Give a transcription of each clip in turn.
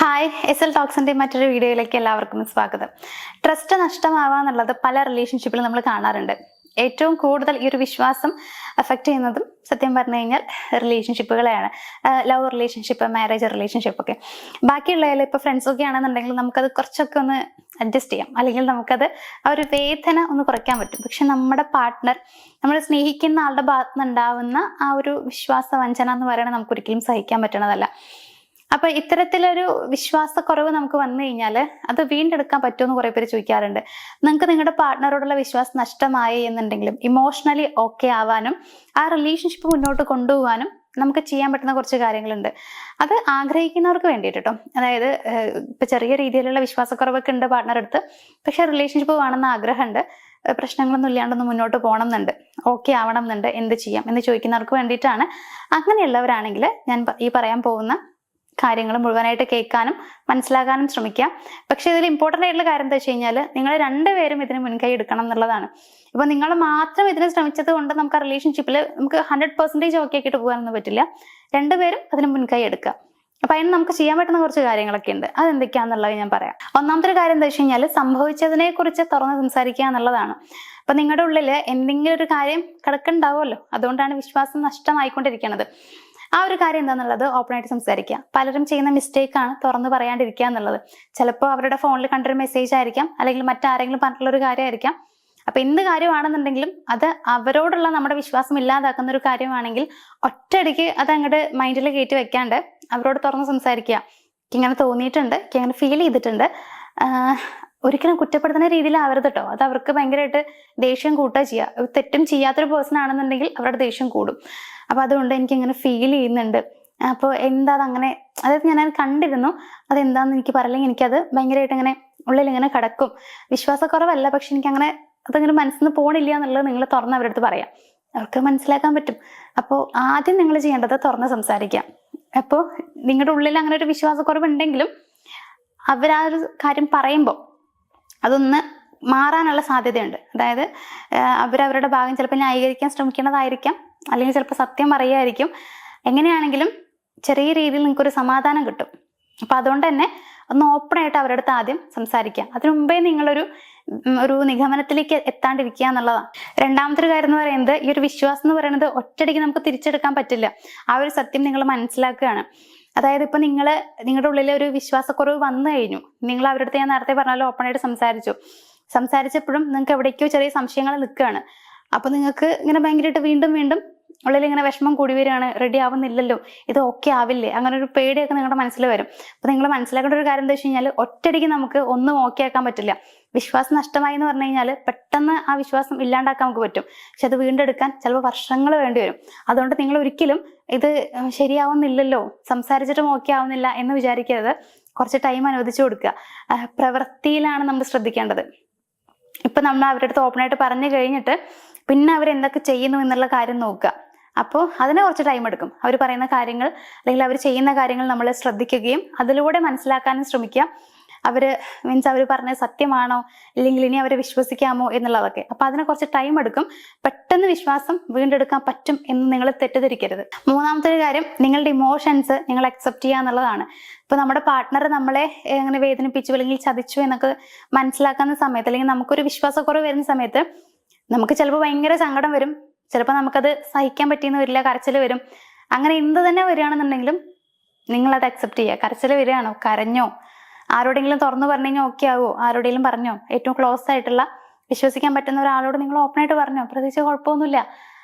Hi, SL ടോക്സിന്റെ മറ്റൊരു വീഡിയോയിലേക്ക് എല്ലാവർക്കും സ്വാഗതം. ട്രസ്റ്റ് നഷ്ടമാവുക എന്നുള്ളത് പല റിലേഷൻഷിപ്പിലും നമ്മൾ കാണാറുണ്ട്. ഏറ്റവും കൂടുതൽ ഈ ഒരു വിശ്വാസം അഫക്റ്റ് ചെയ്യുന്നതും സത്യം പറഞ്ഞു കഴിഞ്ഞാൽ റിലേഷൻഷിപ്പുകളെയാണ്. ലവ് റിലേഷൻഷിപ്പ്, മാരേജ് റിലേഷൻഷിപ്പ് ഒക്കെ. ബാക്കിയുള്ളതിൽ ഇപ്പോൾ ഫ്രണ്ട്സൊക്കെ ആണെന്നുണ്ടെങ്കിൽ നമുക്കത് കുറച്ചൊക്കെ ഒന്ന് അഡ്ജസ്റ്റ് ചെയ്യാം, അല്ലെങ്കിൽ നമുക്കത് ആ ഒരു വേദന ഒന്ന് കുറയ്ക്കാൻ പറ്റും. പക്ഷെ നമ്മുടെ പാർട്ട്ണർ, നമ്മൾ സ്നേഹിക്കുന്ന ആളുടെ ഭാഗത്ത് നിന്നുണ്ടാവുന്ന ആ ഒരു വിശ്വാസ വഞ്ചന എന്ന് പറയുന്നത് നമുക്ക് ഒരിക്കലും സഹിക്കാൻ പറ്റണതല്ല. അപ്പൊ ഇത്തരത്തിലൊരു വിശ്വാസക്കുറവ് നമുക്ക് വന്നു കഴിഞ്ഞാൽ അത് വീണ്ടെടുക്കാൻ പറ്റുമെന്ന് കുറെ പേര് ചോദിക്കാറുണ്ട്. നിങ്ങൾക്ക് നിങ്ങളുടെ പാർട്ട്ണറോടുള്ള വിശ്വാസം നഷ്ടമായി എന്നുണ്ടെങ്കിലും ഇമോഷണലി ഓക്കെ ആവാനും ആ റിലേഷൻഷിപ്പ് മുന്നോട്ട് കൊണ്ടുപോകാനും നമുക്ക് ചെയ്യാൻ പറ്റുന്ന കുറച്ച് കാര്യങ്ങളുണ്ട്. അത് ആഗ്രഹിക്കുന്നവർക്ക് വേണ്ടിയിട്ട് കേട്ടോ. അതായത് ഇപ്പൊ ചെറിയ രീതിയിലുള്ള വിശ്വാസക്കുറവൊക്കെ ഉണ്ട് പാർട്ട്ണർ അടുത്ത്, പക്ഷെ റിലേഷൻഷിപ്പ് വേണമെന്ന് ആഗ്രഹമുണ്ട്, പ്രശ്നങ്ങളൊന്നും ഇല്ലാണ്ടൊന്ന് മുന്നോട്ട് പോകണം എന്നുണ്ട്, ഓക്കെ ആവണം എന്നുണ്ട്, എന്ത് ചെയ്യാം എന്ന് ചോദിക്കുന്നവർക്ക് വേണ്ടിയിട്ടാണ്. അങ്ങനെയുള്ളവരാണെങ്കിൽ ഞാൻ ഈ പറയാൻ പോകുന്ന കാര്യങ്ങൾ മുഴുവനായിട്ട് കേൾക്കാനും മനസ്സിലാക്കാനും ശ്രമിക്കാം. പക്ഷെ ഇതിൽ ഇമ്പോർട്ടൻ്റ് ആയിട്ടുള്ള കാര്യം എന്താ വെച്ച് കഴിഞ്ഞാൽ നിങ്ങൾ രണ്ടുപേരും ഇതിന് മുൻകൈ എടുക്കണം എന്നുള്ളതാണ്. ഇപ്പൊ നിങ്ങൾ മാത്രം ഇതിന് ശ്രമിച്ചത് കൊണ്ട് നമുക്ക് ആ റിലേഷൻഷിപ്പിൽ നമുക്ക് 100% ഓക്കെ ആക്കിയിട്ട് പോകാനൊന്നും പറ്റില്ല. രണ്ടുപേരും അതിന് മുൻകൈ എടുക്കുക. അപ്പൊ അതിന് നമുക്ക് ചെയ്യാൻ പറ്റുന്ന കുറച്ച് കാര്യങ്ങളൊക്കെ ഉണ്ട്. അതെന്തൊക്കെയാണെന്നുള്ളത് ഞാൻ പറയാം. ഒന്നാമത്തെ ഒരു കാര്യം എന്താ വെച്ച് കഴിഞ്ഞാൽ സംഭവിച്ചതിനെ കുറിച്ച് തുറന്ന് സംസാരിക്കുക എന്നുള്ളതാണ്. അപ്പൊ നിങ്ങളുടെ ഉള്ളിൽ എന്തെങ്കിലും ഒരു കാര്യം കിടക്കുന്നുണ്ടാവുമല്ലോ, അതുകൊണ്ടാണ് വിശ്വാസം നഷ്ടമായിക്കൊണ്ടിരിക്കുന്നത്. ആ ഒരു കാര്യം എന്താണെന്നുള്ളത് ഓപ്പണായിട്ട് സംസാരിക്കുക. പലരും ചെയ്യുന്ന മിസ്റ്റേക്കാണ് തുറന്ന് പറയാണ്ടിരിക്കുക എന്നുള്ളത്. ചിലപ്പോൾ അവരുടെ ഫോണിൽ കണ്ടൊരു മെസ്സേജ് ആയിരിക്കാം, അല്ലെങ്കിൽ മറ്റാരെങ്കിലും പറഞ്ഞിട്ടുള്ള ഒരു കാര്യമായിരിക്കാം. അപ്പൊ എന്ത് കാര്യമാണെന്നുണ്ടെങ്കിലും അത് അവരോടുള്ള നമ്മുടെ വിശ്വാസം ഇല്ലാതാക്കുന്ന ഒരു കാര്യമാണെങ്കിൽ ഒറ്റയടിക്ക് അത് അങ്ങോട്ട് മൈൻഡിൽ കയറ്റി വെക്കാണ്ട് അവരോട് തുറന്ന് സംസാരിക്കുക. ഇങ്ങനെ തോന്നിയിട്ടുണ്ട്, അങ്ങനെ ഫീൽ ചെയ്തിട്ടുണ്ട്, ഒരിക്കലും കുറ്റപ്പെടുത്തുന്ന രീതിയിലാവരുത് കേട്ടോ. അത് അവർക്ക് ഭയങ്കരമായിട്ട് ദേഷ്യം കൂട്ടുക ചെയ്യുക. തെറ്റും ചെയ്യാത്തൊരു പേഴ്സൺ ആണെന്നുണ്ടെങ്കിൽ അവരുടെ ദേഷ്യം കൂടും. അപ്പൊ അതുകൊണ്ട് എനിക്ക് ഇങ്ങനെ ഫീൽ ചെയ്യുന്നുണ്ട്, അപ്പോൾ എന്താ അങ്ങനെ, അതായത് ഞാൻ കണ്ടിരുന്നു, അതെന്താന്ന് എനിക്ക് പറയില്ലെങ്കിൽ എനിക്കത് ഭയങ്കരമായിട്ട് ഇങ്ങനെ ഉള്ളിൽ ഇങ്ങനെ കിടക്കും. വിശ്വാസക്കുറവല്ല, പക്ഷെ എനിക്കങ്ങനെ അതങ്ങനെ മനസ്സിൽ നിന്ന് പോണില്ല എന്നുള്ളത് നിങ്ങൾ തുറന്ന് അവരുടെ അടുത്ത് പറയാം. അവർക്ക് മനസ്സിലാക്കാൻ പറ്റും. അപ്പോൾ ആദ്യം നിങ്ങൾ ചെയ്യേണ്ടത് തുറന്ന് സംസാരിക്കാം. അപ്പോൾ നിങ്ങളുടെ ഉള്ളിൽ അങ്ങനെ ഒരു വിശ്വാസക്കുറവ് ഉണ്ടെങ്കിലും അവരാ ഒരു കാര്യം പറയുമ്പോൾ അതൊന്ന് മാറാനുള്ള സാധ്യതയുണ്ട്. അതായത് അവരവരുടെ ഭാഗം ചിലപ്പോൾ ന്യായീകരിക്കാൻ ശ്രമിക്കുന്നതായിരിക്കാം, അല്ലെങ്കിൽ ചിലപ്പോൾ സത്യം പറയുമായിരിക്കും. എങ്ങനെയാണെങ്കിലും ചെറിയ രീതിയിൽ നിങ്ങൾക്കൊരു സമാധാനം കിട്ടും. അപ്പൊ അതുകൊണ്ട് തന്നെ ഒന്ന് ഓപ്പണായിട്ട് അവരുടെ അടുത്ത് ആദ്യം സംസാരിക്കാം. അതിനു മുമ്പേ നിങ്ങളൊരു നിഗമനത്തിലേക്ക് എത്താണ്ടിരിക്കുക എന്നുള്ളതാണ്. രണ്ടാമത്തെ ഒരു കാര്യം എന്ന് പറയുന്നത്, ഈ ഒരു വിശ്വാസം എന്ന് പറയുന്നത് ഒറ്റയടിക്ക് നമുക്ക് തിരിച്ചെടുക്കാൻ പറ്റില്ല. ആ ഒരു സത്യം നിങ്ങൾ മനസ്സിലാക്കുകയാണ്. അതായത് ഇപ്പൊ നിങ്ങളുടെ ഉള്ളിൽ ഒരു വിശ്വാസക്കുറവ് വന്നു കഴിഞ്ഞു, നിങ്ങൾ അവരുടെ അടുത്ത് ഞാൻ നേരത്തെ പറഞ്ഞാലും ഓപ്പണായിട്ട് സംസാരിച്ചപ്പോഴും നിങ്ങൾക്ക് എവിടേക്കോ ചെറിയ സംശയങ്ങൾ നിൽക്കുകയാണ്. അപ്പൊ നിങ്ങൾക്ക് ഇങ്ങനെ ഭയങ്കരമായിട്ട് വീണ്ടും വീണ്ടും ഉള്ളിൽ ഇങ്ങനെ വിഷമം കൂടി വരികയാണ്, റെഡി ആവുന്നില്ലല്ലോ, ഇത് ഓക്കെ ആവില്ലേ, അങ്ങനെ ഒരു പേടിയൊക്കെ നിങ്ങളുടെ മനസ്സിൽ വരും. അപ്പൊ നിങ്ങൾ മനസ്സിലാക്കേണ്ട ഒരു കാര്യം എന്താ വെച്ച് കഴിഞ്ഞാൽ ഒറ്റയടിക്ക് നമുക്ക് ഒന്നും ഓക്കെ ആക്കാൻ പറ്റില്ല. വിശ്വാസം നഷ്ടമായി എന്ന് പറഞ്ഞു കഴിഞ്ഞാൽ പെട്ടെന്ന് ആ വിശ്വാസം ഇല്ലാണ്ടാക്കാൻ നമുക്ക് പറ്റും, പക്ഷെ അത് വീണ്ടെടുക്കാൻ ചിലപ്പോൾ വർഷങ്ങൾ വേണ്ടി വരും. അതുകൊണ്ട് നിങ്ങൾ ഒരിക്കലും ഇത് ശരിയാവുന്നില്ലല്ലോ, സംസാരിച്ചിട്ടും ഓക്കെ ആവുന്നില്ല എന്ന് വിചാരിക്കരുത്. കുറച്ച് ടൈം അനുവദിച്ചു കൊടുക്കുക. പ്രവൃത്തിയിലാണ് നമ്മൾ ശ്രദ്ധിക്കേണ്ടത്. ഇപ്പൊ നമ്മൾ അവരുടെ അടുത്ത് ഓപ്പണായിട്ട് പറഞ്ഞു കഴിഞ്ഞിട്ട് പിന്നെ അവരെന്തൊക്കെ ചെയ്യുന്നു എന്നുള്ള കാര്യം നോക്കുക. അപ്പോൾ അതിന് കുറച്ച് ടൈം എടുക്കും. അവർ പറയുന്ന കാര്യങ്ങൾ അല്ലെങ്കിൽ അവർ ചെയ്യുന്ന കാര്യങ്ങൾ നമ്മൾ ശ്രദ്ധിക്കുകയും അതിലൂടെ മനസ്സിലാക്കാനും ശ്രമിക്കുക. അവർ പറഞ്ഞത് സത്യമാണോ, ഇല്ലെങ്കിൽ ഇനി അവരെ വിശ്വസിക്കാമോ എന്നുള്ളതൊക്കെ. അപ്പൊ അതിന് കുറച്ച് ടൈം എടുക്കും. പെട്ടെന്ന് വിശ്വാസം വീണ്ടെടുക്കാൻ പറ്റും എന്ന് നിങ്ങൾ തെറ്റിദ്ധരിക്കരുത്. മൂന്നാമത്തെ ഒരു കാര്യം, നിങ്ങളുടെ ഇമോഷൻസ് നിങ്ങൾ അക്സെപ്റ്റ് ചെയ്യുക എന്നുള്ളതാണ്. ഇപ്പൊ നമ്മുടെ പാർട്ട്ണർ നമ്മളെ എങ്ങനെ വേദനിപ്പിച്ചു അല്ലെങ്കിൽ ചതിച്ചു എന്നൊക്കെ മനസ്സിലാക്കുന്ന സമയത്ത്, അല്ലെങ്കിൽ നമുക്കൊരു വിശ്വാസക്കുറവ് വരുന്ന സമയത്ത് നമുക്ക് ചിലപ്പോൾ ഭയങ്കര സങ്കടം വരും, ചിലപ്പോൾ നമുക്കത് സഹിക്കാൻ പറ്റിയെന്ന് വരില്ല, കരച്ചിൽ വരും. അങ്ങനെ എന്ത് തന്നെ വരികയാണെന്നുണ്ടെങ്കിലും നിങ്ങളത് അക്സെപ്റ്റ് ചെയ്യുക. കരച്ചിൽ വരികയാണോ, കരഞ്ഞോ, ആരോടെങ്കിലും തുറന്നു പറഞ്ഞു കഴിഞ്ഞാൽ ഓക്കെ ആവോ, ആരോടെങ്കിലും പറഞ്ഞോ, ഏറ്റവും ക്ലോസ് ആയിട്ടുള്ള വിശ്വസിക്കാൻ പറ്റുന്ന ഒരാളോട് നിങ്ങൾ ഓപ്പണായിട്ട് പറഞ്ഞോ, പ്രത്യേകിച്ച് കുഴപ്പമൊന്നുമില്ല.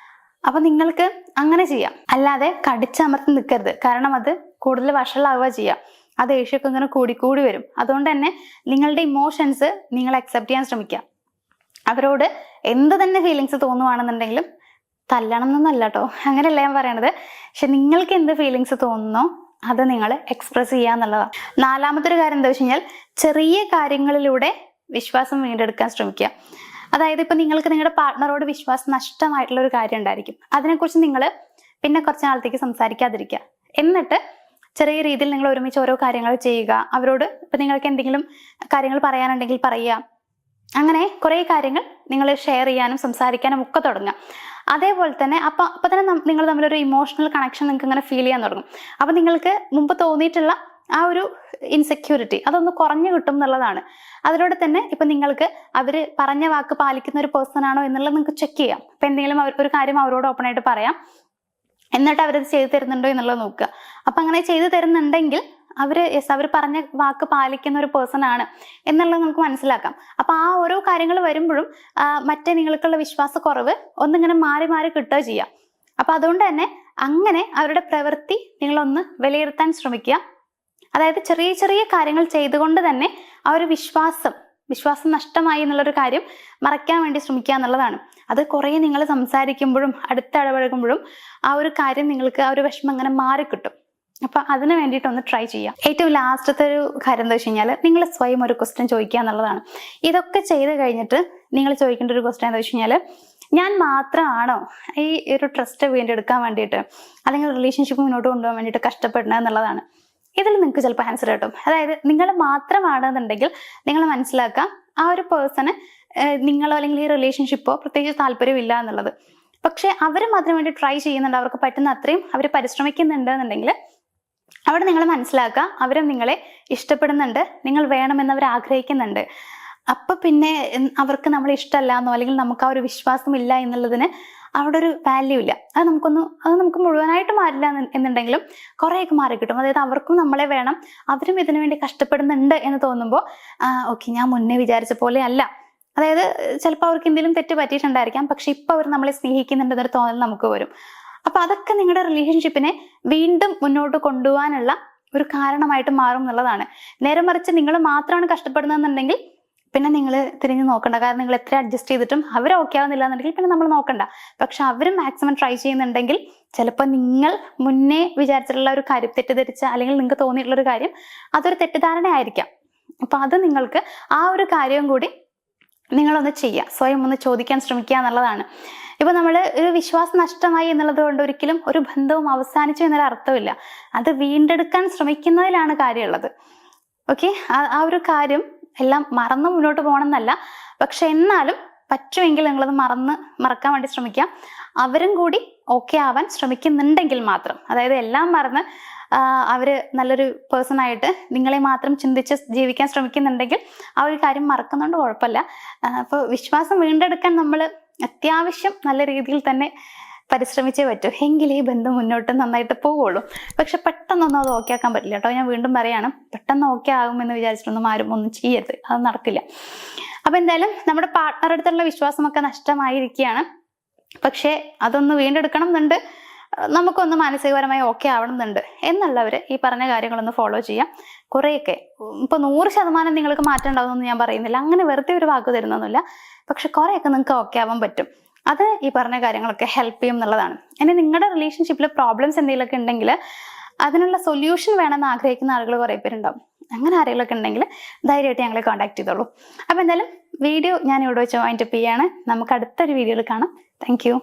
അപ്പൊ നിങ്ങൾക്ക് അങ്ങനെ ചെയ്യാം. അല്ലാതെ കടിച്ചമർത്തി നിൽക്കരുത്, കാരണം അത് കൂടുതൽ വഷളാവുക ചെയ്യാം. ആ ദേഷ്യമൊക്കെ ഇങ്ങനെ കൂടിക്കൂടി വരും. അതുകൊണ്ട് തന്നെ നിങ്ങളുടെ ഇമോഷൻസ് നിങ്ങൾ അക്സെപ്റ്റ് ചെയ്യാൻ ശ്രമിക്കുക. അവരോട് എന്ത് തന്നെ ഫീലിങ്സ് തോന്നുവാണെന്നുണ്ടെങ്കിലും തല്ലണം എന്നല്ല കേട്ടോ, അങ്ങനെയല്ല ഞാൻ പറയണത്. പക്ഷെ നിങ്ങൾക്ക് എന്ത് ഫീലിങ്സ് തോന്നുന്നോ അത് നിങ്ങൾ എക്സ്പ്രസ് ചെയ്യുക എന്നുള്ളതാണ്. നാലാമത്തെ ഒരു കാര്യം എന്താ വെച്ച് കഴിഞ്ഞാൽ, ചെറിയ കാര്യങ്ങളിലൂടെ വിശ്വാസം വീണ്ടെടുക്കാൻ ശ്രമിക്കുക. അതായത് ഇപ്പൊ നിങ്ങൾക്ക് നിങ്ങളുടെ പാർട്ട്ണറോട് വിശ്വാസം നഷ്ടമായിട്ടുള്ള ഒരു കാര്യം ഉണ്ടായിരിക്കും. അതിനെക്കുറിച്ച് നിങ്ങൾ പിന്നെ കുറച്ച് നാളത്തേക്ക് സംസാരിക്കാതിരിക്കുക. എന്നിട്ട് ചെറിയ രീതിയിൽ നിങ്ങൾ ഒരുമിച്ച് ഓരോ കാര്യങ്ങൾ ചെയ്യുക. അവരോട് ഇപ്പൊ നിങ്ങൾക്ക് എന്തെങ്കിലും കാര്യങ്ങൾ പറയാനുണ്ടെങ്കിൽ പറയുക. അങ്ങനെ കുറെ കാര്യങ്ങൾ നിങ്ങൾ ഷെയർ ചെയ്യാനും സംസാരിക്കാനും ഒക്കെ തുടങ്ങാം. അതേപോലെ തന്നെ അപ്പൊ തന്നെ നിങ്ങൾ തമ്മിലൊരു ഇമോഷണൽ കണക്ഷൻ നിങ്ങൾക്ക് ഇങ്ങനെ ഫീൽ ചെയ്യാൻ തുടങ്ങും. അപ്പൊ നിങ്ങൾക്ക് മുമ്പ് തോന്നിയിട്ടുള്ള ആ ഒരു ഇൻസെക്യൂരിറ്റി അതൊന്ന് കുറഞ്ഞു കിട്ടും എന്നുള്ളതാണ്. അതിലൂടെ തന്നെ ഇപ്പൊ നിങ്ങൾക്ക് അവർ പറഞ്ഞ വാക്ക് പാലിക്കുന്ന ഒരു പേഴ്സൺ ആണോ എന്നുള്ളത് നിങ്ങൾക്ക് ചെക്ക് ചെയ്യാം. ഇപ്പൊ എന്തെങ്കിലും ഒരു കാര്യം അവരോട് ഓപ്പൺ ആയിട്ട് പറയാം, എന്നിട്ട് അവരത് ചെയ്തു തരുന്നുണ്ടോ എന്നുള്ളത് നോക്കുക. അപ്പൊ അങ്ങനെ ചെയ്തു തരുന്നുണ്ടെങ്കിൽ അവർ പറഞ്ഞ വാക്ക് പാലിക്കുന്ന ഒരു പേഴ്സൺ ആണ് എന്നുള്ളത് നമുക്ക് മനസ്സിലാക്കാം. അപ്പൊ ആ ഓരോ കാര്യങ്ങൾ വരുമ്പോഴും മറ്റേ നിങ്ങൾക്കുള്ള വിശ്വാസക്കുറവ് ഒന്നിങ്ങനെ മാറി മാറി കിട്ടുക ചെയ്യാം. അപ്പൊ അതുകൊണ്ട് തന്നെ അങ്ങനെ അവരുടെ പ്രവൃത്തി നിങ്ങളൊന്ന് വിലയിരുത്താൻ ശ്രമിക്കുക. അതായത് ചെറിയ ചെറിയ കാര്യങ്ങൾ ചെയ്തുകൊണ്ട് തന്നെ ആ ഒരു വിശ്വാസം നഷ്ടമായി എന്നുള്ളൊരു കാര്യം മറയ്ക്കാൻ വേണ്ടി ശ്രമിക്കുക എന്നുള്ളതാണ്. അത് കുറേ നിങ്ങൾ സംസാരിക്കുമ്പോഴും അടുത്തിടപഴകുമ്പോഴും ആ ഒരു കാര്യം നിങ്ങൾക്ക് ആ ഒരു വിഷമം അങ്ങനെ മാറിക്കിട്ടും. അപ്പൊ അതിന് വേണ്ടിയിട്ടൊന്ന് ട്രൈ ചെയ്യാം. ഏറ്റവും ലാസ്റ്റത്തെ ഒരു കാര്യം എന്താ വെച്ച് കഴിഞ്ഞാൽ നിങ്ങൾ സ്വയം ഒരു ക്വസ്റ്റ്യൻ ചോദിക്കുക എന്നുള്ളതാണ്. ഇതൊക്കെ ചെയ്ത് കഴിഞ്ഞിട്ട് നിങ്ങൾ ചോദിക്കേണ്ട ഒരു ക്വസ്റ്റ്യൻ എന്താ വെച്ച് കഴിഞ്ഞാൽ, ഞാൻ മാത്രമാണോ ഈ ഒരു ട്രസ്റ്റ് വീണ്ടെടുക്കാൻ വേണ്ടിയിട്ട് അല്ലെങ്കിൽ റിലേഷൻഷിപ്പ് മുന്നോട്ട് കൊണ്ടുപോകാൻ വേണ്ടിയിട്ട് കഷ്ടപ്പെടുന്നത് എന്നുള്ളതാണ്. ഇതിൽ നിങ്ങൾക്ക് ചിലപ്പോൾ ആൻസർ കിട്ടും. അതായത് നിങ്ങൾ മാത്രമാണെന്നുണ്ടെങ്കിൽ നിങ്ങൾ മനസ്സിലാക്കാം ആ ഒരു പേഴ്സണ് നിങ്ങളോ അല്ലെങ്കിൽ ഈ റിലേഷൻഷിപ്പോ പ്രത്യേകിച്ച് താല്പര്യമില്ല എന്നുള്ളത്. പക്ഷെ അവരും അതിനു വേണ്ടി ട്രൈ ചെയ്യുന്നുണ്ട്, അവർക്ക് പറ്റുന്ന അത്രയും അവർ പരിശ്രമിക്കുന്നുണ്ട് എന്നുണ്ടെങ്കിൽ അവിടെ നിങ്ങൾ മനസ്സിലാക്കുക അവരും നിങ്ങളെ ഇഷ്ടപ്പെടുന്നുണ്ട്, നിങ്ങൾ വേണമെന്ന് അവർ ആഗ്രഹിക്കുന്നുണ്ട്. അപ്പൊ പിന്നെ അവർക്ക് നമ്മളെ ഇഷ്ടമല്ല എന്നോ അല്ലെങ്കിൽ നമുക്ക് ആ ഒരു വിശ്വാസം ഇല്ല എന്നുള്ളതിന് അവിടെ ഒരു വാല്യൂ ഇല്ല. അത് നമുക്ക് മുഴുവനായിട്ട് മാറില്ല എന്നുണ്ടെങ്കിലും കുറേയൊക്കെ മാറി കിട്ടും. അതായത് അവർക്കും നമ്മളെ വേണം, അവരും ഇതിനു വേണ്ടി കഷ്ടപ്പെടുന്നുണ്ട് എന്ന് തോന്നുമ്പോൾ ഓക്കെ, ഞാൻ മുന്നേ വിചാരിച്ച പോലെ അല്ല. അതായത് ചിലപ്പോൾ അവർക്ക് എന്തെങ്കിലും തെറ്റ് പറ്റിയിട്ടുണ്ടായിരിക്കാം, പക്ഷെ ഇപ്പൊ അവർ നമ്മളെ സ്നേഹിക്കുന്നുണ്ടെന്നൊരു തോന്നൽ നമുക്ക് വരും. അപ്പൊ അതൊക്കെ നിങ്ങളുടെ റിലേഷൻഷിപ്പിനെ വീണ്ടും മുന്നോട്ട് കൊണ്ടുപോകാനുള്ള ഒരു കാരണമായിട്ട് മാറും എന്നുള്ളതാണ്. നേരെ മറിച്ച് നിങ്ങൾ മാത്രമാണ് കഷ്ടപ്പെടുന്നതെന്നുണ്ടെങ്കിൽ പിന്നെ നിങ്ങൾ തിരിഞ്ഞു നോക്കണ്ട. കാരണം നിങ്ങൾ എത്ര അഡ്ജസ്റ്റ് ചെയ്തിട്ടും അവർ ഓക്കെ ആവുന്നില്ല എന്നുണ്ടെങ്കിൽ പിന്നെ നമ്മൾ നോക്കണ്ട. പക്ഷെ അവർ മാക്സിമം ട്രൈ ചെയ്യുന്നുണ്ടെങ്കിൽ ചിലപ്പോൾ നിങ്ങൾ മുന്നേ വിചാരിച്ചിട്ടുള്ള ഒരു കാര്യം തെറ്റിദ്ധരിച്ച അല്ലെങ്കിൽ നിങ്ങൾക്ക് തോന്നിയിട്ടുള്ള ഒരു കാര്യം അതൊരു തെറ്റിദ്ധാരണ ആയിരിക്കാം. അപ്പൊ അത് നിങ്ങൾക്ക് ആ ഒരു കാര്യവും കൂടി നിങ്ങളൊന്ന് ചെയ്യുക, സ്വയം ഒന്ന് ചോദിക്കാൻ ശ്രമിക്കുക എന്നുള്ളതാണ്. ഇപ്പൊ നമ്മൾ ഒരു വിശ്വാസം നഷ്ടമായി എന്നുള്ളത് കൊണ്ട് ഒരിക്കലും ഒരു ബന്ധവും അവസാനിച്ചു എന്നൊരു അർത്ഥമില്ല. അത് വീണ്ടെടുക്കാൻ ശ്രമിക്കുന്നതിലാണ് കാര്യമുള്ളത്. ഓക്കെ, ആ ഒരു കാര്യം എല്ലാം മറന്ന് മുന്നോട്ട് പോകണം എന്നല്ല, പക്ഷെ എന്നാലും പറ്റുമെങ്കിൽ നിങ്ങളത് മറക്കാൻ വേണ്ടി ശ്രമിക്കാം. അവരും കൂടി ഓക്കെ ആവാൻ ശ്രമിക്കുന്നുണ്ടെങ്കിൽ മാത്രം, അതായത് എല്ലാം മറന്ന് അവര് നല്ലൊരു പേഴ്സൺ ആയിട്ട് നിങ്ങളെ മാത്രം ചിന്തിച്ച് ജീവിക്കാൻ ശ്രമിക്കുന്നുണ്ടെങ്കിൽ ആ ഒരു കാര്യം മറക്കുന്നുണ്ട്, കുഴപ്പമില്ല. അപ്പോൾ വിശ്വാസം വീണ്ടെടുക്കാൻ നമ്മൾ അത്യാവശ്യം നല്ല രീതിയിൽ തന്നെ പരിശ്രമിച്ചേ പറ്റൂ, എങ്കിലേ ഈ ബന്ധം മുന്നോട്ട് നന്നായിട്ട് പോവുള്ളൂ. പക്ഷെ പെട്ടെന്നൊന്നും അത് ഓക്കെ ആക്കാൻ പറ്റില്ല കേട്ടോ. ഞാൻ വീണ്ടും പറയാണ്, പെട്ടെന്ന് ഓക്കെ ആകുമെന്ന് വിചാരിച്ചിട്ടൊന്നും ആരും ഒന്നും ചെയ്യരുത്, അത് നടക്കില്ല. അപ്പൊ എന്തായാലും നമ്മുടെ പാർട്ട്ണർ അടുത്തുള്ള വിശ്വാസമൊക്കെ നഷ്ടമായിരിക്കുകയാണ്. പക്ഷെ അതൊന്ന് വീണ്ടെടുക്കണം എന്നുണ്ട്, നമുക്കൊന്ന് മാനസികപരമായി ഓക്കെ ആവണമെന്നുണ്ട് എന്നുള്ളവർ ഈ പറഞ്ഞ കാര്യങ്ങളൊന്ന് ഫോളോ ചെയ്യാം. കുറേയൊക്കെ ഇപ്പൊ 100% നിങ്ങൾക്ക് മാറ്റം ഉണ്ടാവുമെന്ന് ഞാൻ പറയുന്നില്ല, അങ്ങനെ വെറുതെ ഒരു വാക്ക് തരുന്നൊന്നുമില്ല. പക്ഷെ കുറേയൊക്കെ നിങ്ങൾക്ക് ഓക്കെ ആവാൻ പറ്റും. അത് ഈ പറഞ്ഞ കാര്യങ്ങളൊക്കെ ഹെൽപ്പ് ചെയ്യും എന്നുള്ളതാണ്. ഇനി നിങ്ങളുടെ റിലേഷൻഷിപ്പിൽ പ്രോബ്ലംസ് എന്തെങ്കിലുമൊക്കെ ഉണ്ടെങ്കിൽ അതിനുള്ള സൊല്യൂഷൻ വേണമെന്ന് ആഗ്രഹിക്കുന്ന ആളുകൾ കുറേ പേരുണ്ടാവും. അങ്ങനെ ആരെങ്കിലുമൊക്കെ ഉണ്ടെങ്കിൽ ധൈര്യമായിട്ട് ഞങ്ങളെ കോൺടാക്ട് ചെയ്തോളൂ. അപ്പൊ എന്തായാലും വീഡിയോ ഞാൻ ഇവിടെ വെച്ച് വൈൻഡപ്പ് ചെയ്യാണ്. നമുക്ക് അടുത്തൊരു വീഡിയോയിൽ കാണാം. Thank you.